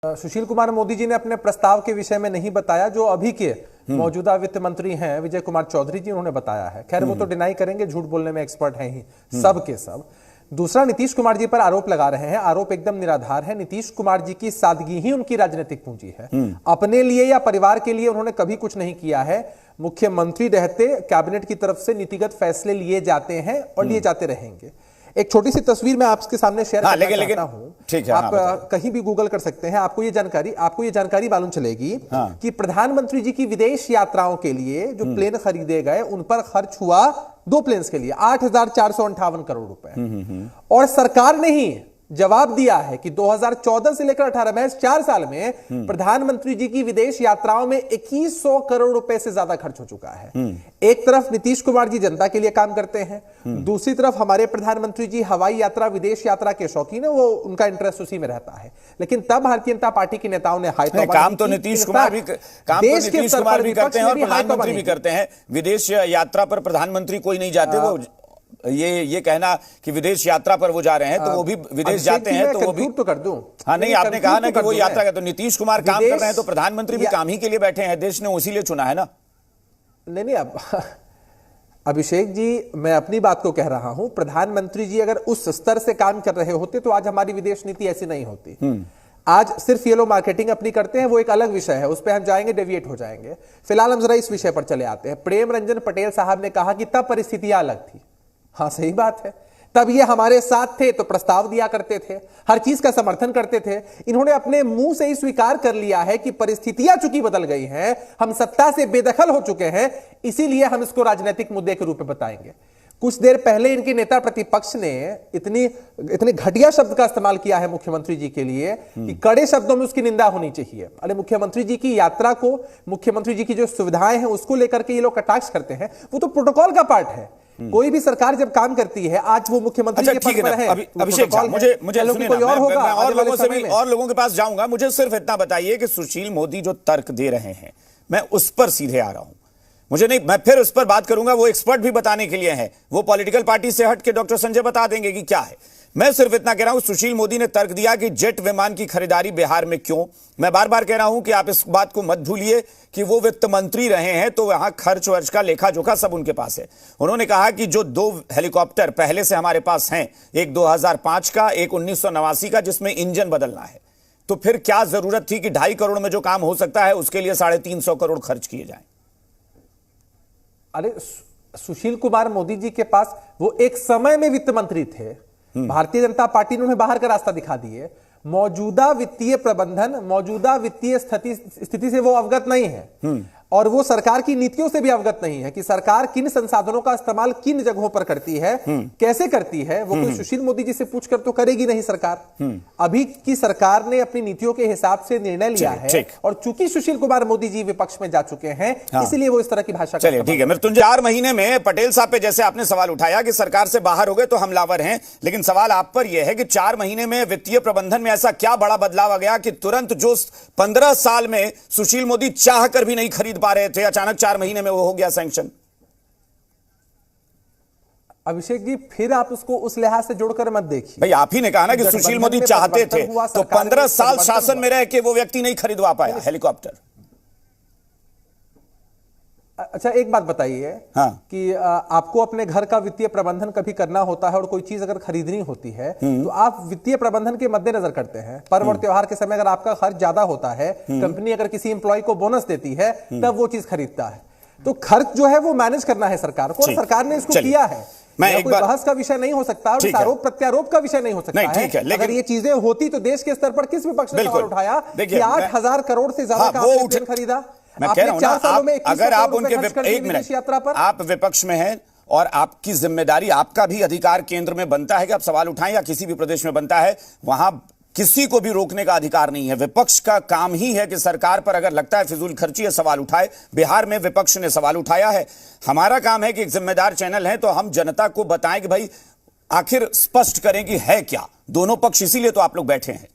सुशील कुमार मोदी जी ने अपने प्रस्ताव के विषय में नहीं बताया, जो अभी के मौजूदा वित्त मंत्री हैं विजय कुमार चौधरी जी, उन्होंने बताया है। खैर वो तो डिनाई करेंगे, झूठ बोलने में एक्सपर्ट हैं ही सब के सब। दूसरा, नीतीश कुमार जी पर आरोप लगा रहे हैं, आरोप एकदम निराधार है। नीतीश कुमार जी की सादगी ही उनकी राजनीतिक पूंजी है। अपने लिए या परिवार के लिए उन्होंने कभी कुछ नहीं किया है। मुख्यमंत्री रहते कैबिनेट की तरफ से नीतिगत फैसले लिए जाते हैं और लिए जाते रहेंगे। एक छोटी सी तस्वीर मैं आपके सामने शेयर करना चाहता हूं। ठीक है, आप कहीं भी गूगल कर सकते हैं, आपको ये जानकारी मालूम चलेगी कि प्रधानमंत्री जी की विदेश यात्राओं के लिए जो प्लेन खरीदे गए, उन पर खर्च हुआ 2 प्लेन्स के लिए 8,458 करोड़ रुपए। और सरकार ने ही जवाब दिया है कि 2014 से लेकर 18 में 4 साल में प्रधानमंत्री जी की विदेश यात्राओं में 2100 करोड़ रुपए से ज्यादा खर्च हो चुका है। एक तरफ नीतीश कुमार जी जनता के लिए काम करते हैं, दूसरी तरफ हमारे प्रधानमंत्री जी हवाई यात्रा, विदेश यात्रा के शौकीन है, वो उनका इंटरेस्ट उसी में रहता है। लेकिन तब भारतीय जनता पार्टी के नेताओं ने काम तो नीतीश कुमार भी करते हैं और प्रधानमंत्री भी करते हैं। विदेश यात्रा पर प्रधानमंत्री कोई नहीं जाते, वो ये कहना कि विदेश यात्रा पर वो जा रहे हैं, तो वो भी विदेश जाते हैं, तो वो भी तो कर दूं। हाँ, नहीं, आपने कहा ना कि वो यात्रा का, तो नीतीश कुमार काम कर रहे हैं, तो प्रधानमंत्री भी काम ही के लिए बैठे हैं, देश ने उसी लिए चुना है ना। नहीं, अब अभिषेक जी, मैं अपनी बात को कह रहा हूं। प्रधानमंत्री जी अगर उस स्तर से काम कर रहे होते तो आज हमारी विदेश नीति ऐसी नहीं होती। आज सिर्फ ये लोग मार्केटिंग अपनी करते हैं, वो एक अलग विषय है, उस पर हम जाएंगे, डेविएट हो जाएंगे। फिलहाल हम जरा इस विषय पर चले आते हैं। प्रेम रंजन पटेल साहब ने कहा कि तब परिस्थितियां अलग थी। हाँ, सही बात है, तब ये हमारे साथ थे तो प्रस्ताव दिया करते थे, हर चीज का समर्थन करते थे। इन्होंने अपने मुंह से ही स्वीकार कर लिया है कि परिस्थितियां चूंकि बदल गई हैं, हम सत्ता से बेदखल हो चुके हैं, इसीलिए हम इसको राजनीतिक मुद्दे के रूप में बताएंगे। कुछ देर पहले इनके नेता प्रतिपक्ष ने इतने घटिया शब्द का इस्तेमाल किया है मुख्यमंत्री जी के लिए कि कड़े शब्दों में उसकी निंदा होनी चाहिए। अरे, मुख्यमंत्री जी की यात्रा को, मुख्यमंत्री जी की जो सुविधाएं हैं उसको लेकर के ये लोग कटाक्ष करते हैं, वो तो प्रोटोकॉल का पार्ट है। कोई भी सरकार जब काम करती है, आज वो मुख्यमंत्री के पद पर है। अभिषेक साहब, मुझे सुनिए ना, मैं और लोगों से भी, और लोगों के पास जाऊंगा। मुझे सिर्फ इतना बताइए कि सुशील मोदी जो तर्क दे रहे हैं, मैं उस पर सीधे आ रहा हूं। मुझे नहीं, मैं फिर उस पर बात करूंगा, वो एक्सपर्ट भी बताने के लिए हैं, वो पॉलिटिकल पार्टी से हट के डॉक्टर संजय बता देंगे कि क्या है। मैं सिर्फ इतना कह रहा हूं, सुशील मोदी ने तर्क दिया कि जेट विमान की खरीदारी बिहार में क्यों। मैं बार बार कह रहा हूं कि आप इस बात को मत भूलिए कि वो वित्त मंत्री रहे हैं, तो वहां खर्च वर्च का लेखा जोखा सब उनके पास है। उन्होंने कहा कि जो 2 हेलीकॉप्टर पहले से हमारे पास हैं, एक 2005 का, एक 1989 का, जिसमें इंजन बदलना है, तो फिर क्या जरूरत थी कि 2.5 करोड़ में जो काम हो सकता है उसके लिए 350 करोड़ खर्च किए जाए। अरे, सुशील कुमार मोदी जी के पास वो एक समय में वित्त मंत्री थे, भारतीय जनता पार्टी ने उन्हें बाहर का रास्ता दिखा दिए। मौजूदा वित्तीय प्रबंधन, मौजूदा वित्तीय स्थिति से वो अवगत नहीं है, और वो सरकार की नीतियों से भी अवगत नहीं है कि सरकार किन संसाधनों का इस्तेमाल किन जगहों पर करती है, कैसे करती है। वो कोई सुशील मोदी जी से पूछकर तो करेगी नहीं सरकार। अभी की सरकार ने अपनी नीतियों के हिसाब से निर्णय लिया है, और चूंकि सुशील कुमार मोदी जी विपक्ष में जा चुके हैं, इसलिए वो इस तरह की भाषा। चलिए ठीक है, मृत्युंजय, 4 महीने में पटेल साहब पे जैसे आपने सवाल उठाया कि सरकार से बाहर हो गए तो हमलावर हैं, लेकिन सवाल आप पर यह है कि 4 महीने में वित्तीय प्रबंधन में ऐसा क्या बड़ा बदलाव आ गया कि तुरंत जो 15 साल में सुशील मोदी चाह कर भी नहीं खरीद पा रहे थे, अचानक 4 महीने में वो हो गया सैंक्शन। अभिषेक जी, फिर आप उसको उस लिहाज से जोड़कर मत देखिए। भाई, आप ही ने कहा ना कि सुशील मोदी चाहते थे, तो 15 साल शासन में रह के वो व्यक्ति नहीं खरीदवा पाया हेलीकॉप्टर। अच्छा, एक बात बताइए कि आपको अपने घर का वित्तीय प्रबंधन कभी करना होता है और कोई चीज अगर खरीदनी होती है, तो आप वित्तीय प्रबंधन के मद्देनजर करते हैं। पर्व और त्योहार के समय अगर आपका खर्च ज्यादा होता है, कंपनी अगर किसी एम्प्लॉय को बोनस देती है, तब वो चीज खरीदता है। तो खर्च जो है वो मैनेज करना है सरकार को, और सरकार ने इसको किया है। मैं कोई बहस का विषय नहीं हो सकता, और आरोप प्रत्यारोप का विषय नहीं हो सकता है। अगर ये चीजें होती तो देश के स्तर पर किस विपक्ष ने सवाल उठाया कि 8,000 करोड़ से ज्यादा का प्लेन खरीदा। मैं कह रहा हूं ना, अगर आप उनके, एक मिनट, यात्रा पर आप विपक्ष में हैं और आपकी जिम्मेदारी, आपका भी अधिकार केंद्र में बनता है कि आप सवाल उठाएं, या किसी भी प्रदेश में बनता है, वहां किसी को भी रोकने का अधिकार नहीं है। विपक्ष का काम ही है कि सरकार पर अगर लगता है फिजूल खर्ची है, सवाल उठाए। बिहार में विपक्ष ने सवाल उठाया है। हमारा काम है कि एक जिम्मेदार चैनल है, तो हम जनता को बताएं कि भाई आखिर स्पष्ट करें कि है क्या दोनों पक्ष, इसीलिए तो आप लोग बैठे हैं।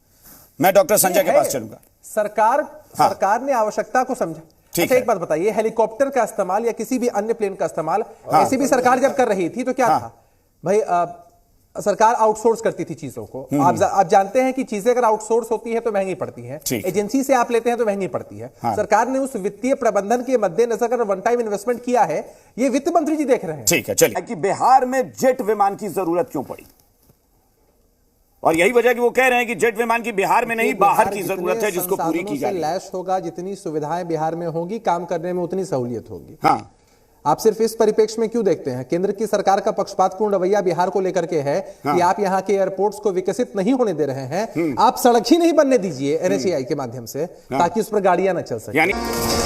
मैं डॉक्टर संजय के पास चलूंगा। सरकार ने आवश्यकता को समझा। अच्छा, एक बात बताइए, हेलीकॉप्टर का इस्तेमाल या किसी भी अन्य प्लेन का इस्तेमाल ऐसी भी सरकार जब कर रही थी तो क्या था भाई? सरकार आउटसोर्स करती थी चीजों को। आप जानते हैं कि चीजें अगर आउटसोर्स होती है तो महंगी पड़ती हैं, एजेंसी से आप लेते हैं तो महंगी पड़ती है। हाँ। सरकार ने उस वित्तीय प्रबंधन के मद्देनजर अगर वन टाइम इन्वेस्टमेंट किया है, ये वित्त मंत्री जी देख रहे हैं। ठीक है, चलिए कि बिहार में जेट विमान की जरूरत क्यों पड़ी, और यही वजह कि वो कह रहे हैं कि जेट विमान की बिहार में नहीं बाहर की जरूरत है, जिसको पूरी की जाए। लैस होगा, जितनी सुविधाएं बिहार में होगी, काम करने में उतनी सहूलियत होगी। हाँ। आप सिर्फ इस परिप्रेक्ष्य में क्यों देखते हैं, केंद्र की सरकार का पक्षपातपूर्ण रवैया बिहार को लेकर के है। हाँ। कि आप यहां के एयरपोर्ट्स को विकसित नहीं होने दे रहे हैं, आप सड़क ही नहीं बनने दीजिए NHAI के माध्यम से, ताकि उस पर गाड़ियां न चल सके।